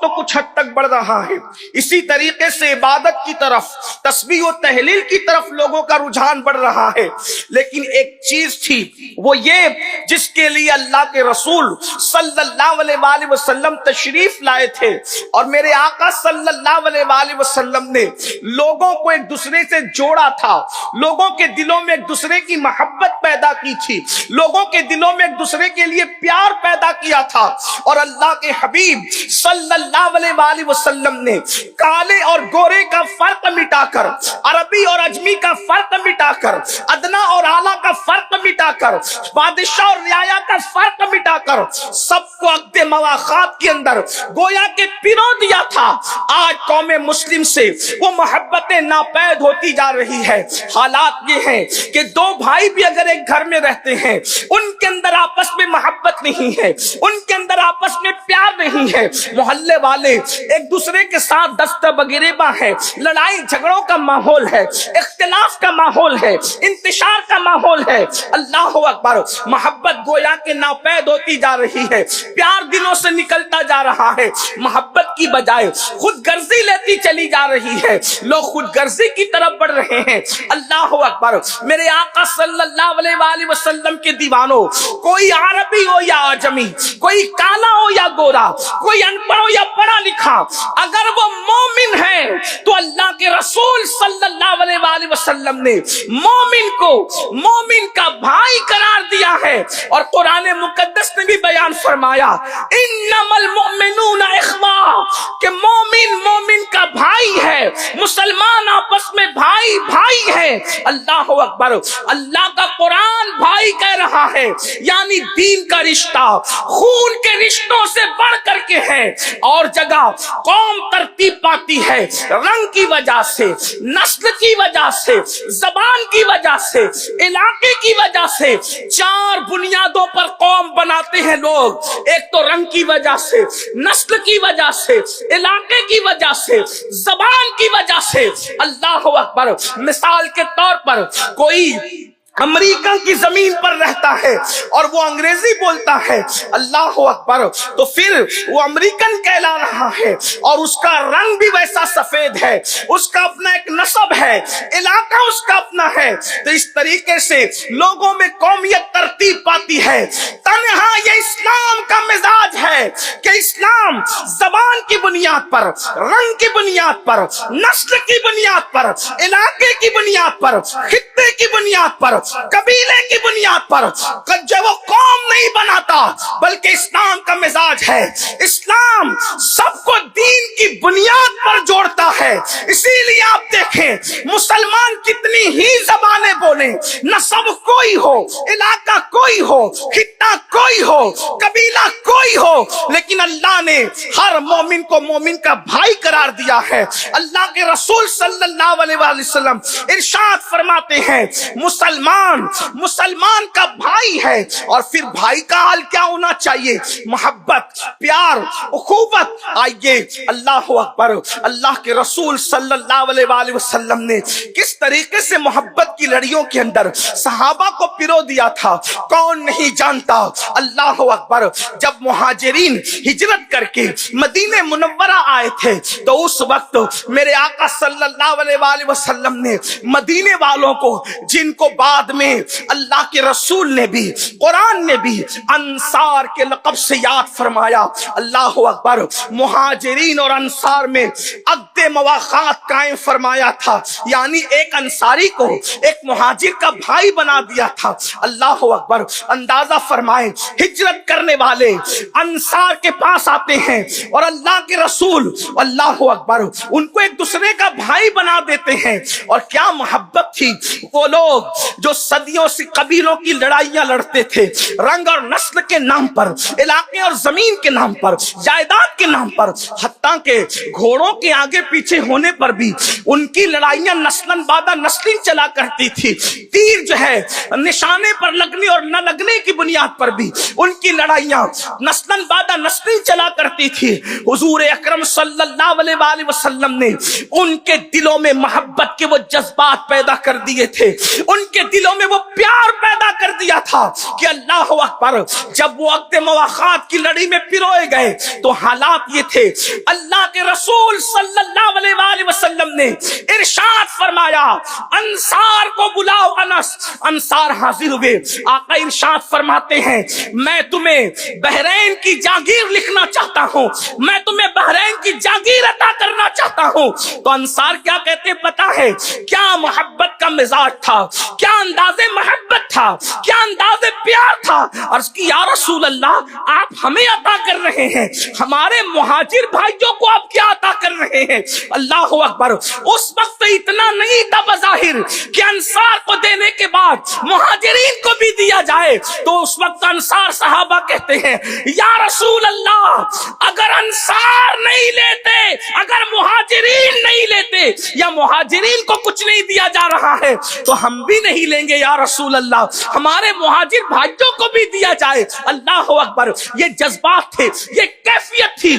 تو کچھ حد تک بڑھ رہا ہے. اسی طریقے سے عبادت کی طرف، تسبیح و تحلیل کی طرف لوگوں کا رجحان بڑھ رہا ہے. لیکن ایک چیز تھی، وہ یہ جس کے لیے اللہ کے رسول صلی اللہ علیہ وآلہ وسلم تشریف لائے تھے، اور میرے آقا صلی اللہ علیہ وآلہ وسلم نے لوگوں کو ایک دوسرے سے جوڑا تھا، لوگوں کے دلوں میں ایک دوسرے کی محبت پیدا کی تھی، لوگوں کے دلوں میں ایک دوسرے کے لیے پیار پیدا کیا تھا. اور اللہ کے حبیب صلی اللہ علیہ وآلہ وسلم نے کالے اور گورے کا فرق مٹا کر، عربی اور اجمی کا فرق مٹا کر، ادنا اور اعلیٰ کا فرق مٹا کر، بادشاہ اور رعایا کا فرق مٹا کر سب کو عقد مواخات کے اندر گویا کہ پرو دیا تھا. آج قوم مسلم سے وہ محبتیں ناپید ہوتی جا رہی ہے. حالات یہ ہیں کہ دو بھائی بھی اگر ایک گھر میں رہتے ہیں، ان کے اندر آپس میں محبت نہیں ہے، ان کے اندر آپس میں پیار نہیں ہے، محلے والے ایک دوسرے کے ساتھ دست بگریباں ہے، لڑائی جھگڑوں کا ماحول ہے، اختلاف کا ماحول ہے، انتشار کا ماحول ہے. اللہ اکبر، محبت گویا کہ ناپید ہوتی جا رہی ہے، پیار دلوں سے نکلتا جا رہا ہے. محبت کی بجائے خود غرضی لیتی چلی جا رہی ہے، لوگ خود غرضی کی طرف بڑھ رہے ہیں. اللہ اکبر، میرے آقا صلی اللہ علیہ وآلہ وسلم کے دیوانوں، کوئی عربی ہو یا عجمی، کوئی کالا ہو یا گورا، کوئی ان پڑھ ہو یا پڑھا لکھا، اگر وہ مومن ہے تو اللہ کے رسول صلی اللہ علیہ وآلہ وسلم نے مومن کو مومن کا بھائی قرار دیا ہے. اور قرآن مقدس نے بھی بیان فرمایا، انما المؤمنون اخوہ، کہ مومن مومن کا بھائی ہے، مسلمان آپس میں بھائی بھائی ہے. اللہ اکبر، اللہ کا قرآن بھائی کہہ رہا ہے، یعنی دین کا رشتہ خون کے رشتوں سے بڑھ کر کے ہے. اور جگہ قوم ترتیب پاتی ہے رنگ کی وجہ سے، نسل کی وجہ سے، زبان کی وجہ سے، علاقے کی وجہ سے. چار بنیادوں پر قوم بناتے ہیں لوگ، ایک تو رنگ کی وجہ سے، نسل کی وجہ سے، علاقے کی وجہ سے، زبان کی وجہ سے. اللہ اکبر، مثال کے طور پر کوئی امریکہ کی زمین پر رہتا ہے اور وہ انگریزی بولتا ہے، اللہ اکبر، تو پھر وہ امریکن کہلا رہا ہے اور اس کا رنگ بھی ویسا سفید ہے، اس کا اپنا ایک نسب ہے، علاقہ اس کا اپنا ہے. تو اس طریقے سے لوگوں میں قومیت ترتیب پاتی ہے. تنہا یہ اسلام کا مزاج ہے کہ اسلام زبان کی بنیاد پر، رنگ کی بنیاد پر، نسل کی بنیاد پر، علاقے کی بنیاد پر، خطے کی بنیاد پر، قبیلے کی بنیاد پر جو وہ قوم نہیں بناتا، بلکہ اسلام کا مزاج ہے. اسلام سب کو دین کی بنیاد پر جوڑتا ہے. اسی لیے آپ دیکھیں مسلمان کتنی ہی زبانیں بولیں، نسب کوئی ہو، علاقہ کوئی ہو، خطہ کوئی ہو، قبیلہ کوئی ہو، لیکن اللہ نے ہر مومن کو مومن کا بھائی قرار دیا ہے. اللہ کے رسول صلی اللہ علیہ وآلہ وسلم ارشاد فرماتے ہیں، مسلمان کا بھائی ہے. اور پھر بھائی کا حال کیا ہونا چاہیے؟ محبت، پیار، اخوت. آئیے اللہ اکبر، اللہ کے رسول صلی اللہ علیہ وآلہ وسلم نے کس طریقے سے محبت کی لڑیوں کے اندر صحابہ کو پرو دیا تھا، کون نہیں جانتا. اللہ اکبر، جب مہاجرین ہجرت کر کے مدینہ منورہ آئے تھے تو اس وقت میرے آقا صلی اللہ علیہ وآلہ وسلم نے مدینے والوں کو، جن کو بعد میں اللہ کے رسول نے بھی، قرآن نے بھی انصار کے لقب سے یاد فرمایا. اللہ اکبر، مہاجرین اور انصار میں عقد مواخات قائم فرمایا تھا، یعنی ایک انصاری کو ایک مہاجر کا بھائی بنا دیا تھا. اللہ اکبر، اندازہ فرمائیں، ہجرت کرنے والے انصار کے پاس آتے ہیں اور اللہ کے رسول اللہ اکبر ان کو ایک دوسرے کا بھائی بنا دیتے ہیں. اور کیا محبت تھی. وہ لوگ جو صدیوں سے قبیلوں کی لڑائیاں لڑتے تھے، رنگ اور نسل کے نام پر، علاقے اور زمین کے نام پر، جائیداد کے نام پر، حتیٰ کہ گھوڑوں کے آگے پیچھے پیچھے ہونے پر بھی ان کی لڑائیاں نسلن بعد نسلن چلا کرتی تھی. تیر جو ہے نشانے پر لگنے اور نہ لگنے کی بنیاد پر بھی ان کی لڑائیاں نسلن بعد نسلن چلا کرتی تھی. حضور اکرم صلی اللہ علیہ وآلہ وسلم نے ان کے دلوں میں محبت کے وہ جذبات پیدا کر دیے تھے, ان کے دلوں میں وہ پیار پیدا کر دیا تھا کہ اللہ اکبر. جب وہ وقت مواخات کی لڑی میں پروئے گئے تو حالات یہ تھے, اللہ کے رسول صلی اللہ علیہ وآلہ وسلم نے ارشاد فرمایا انصار کو بلاؤ. انصار حاضر ہوئے. آقا ارشاد فرماتے ہیں میں تمہیں بحرین کی جاگیر لکھنا چاہتا ہوں, میں تمہیں بحرین کی جاگیر عطا کرنا چاہتا ہوں. تو انصار کیا کہتے پتا ہے, کیا محبت کا مزاج تھا, کیا انداز محبت تھا, کیا انداز پیار تھا. عرض کی یا رسول اللہ آپ ہمیں عطا کر رہے ہیں, ہمارے مہاجر بھائیوں کو آپ کیا عطا کر رہے ہیں. اللہ اکبر. اس وقت اتنا نہیں تھا بظاہر کہ انصار کو دینے کے بعد مہاجرین کو بھی دیا جائے. تو اس وقت انصار صحابہ کہتے ہیں یا رسول اللہ اگر انصار نہیں لیتے, اگر مہاجرین نہیں لیتے یا مہاجرین کو کچھ نہیں دیا جا رہا ہے تو ہم بھی نہیں لیں گے یا رسول اللہ, ہمارے مہاجر بھائیوں کو بھی دیا جائے. اللہ اکبر. یہ جذبات تھے, یہ کیفیت تھی.